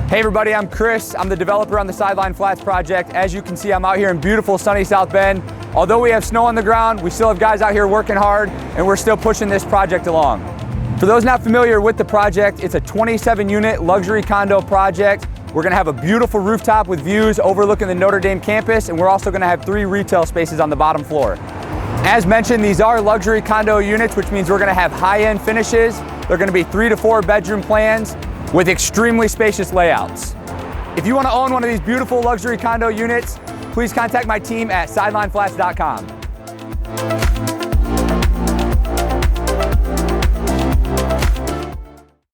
Hey everybody, I'm Chris. I'm the developer on the Sideline Flats project. As you can see, I'm out here in beautiful sunny South Bend. Although we have snow on the ground, we still have guys out here working hard, and we're still pushing this project along. For those not familiar with the project, it's a 27-unit luxury condo project. We're gonna have a beautiful rooftop with views overlooking the Notre Dame campus, and we're also gonna have 3 retail spaces on the bottom floor. As mentioned, these are luxury condo units, which means we're gonna have high-end finishes. They're gonna be 3 to 4 bedroom plans with extremely spacious layouts. If you want to own one of these beautiful luxury condo units, please contact my team at sidelineflats.com.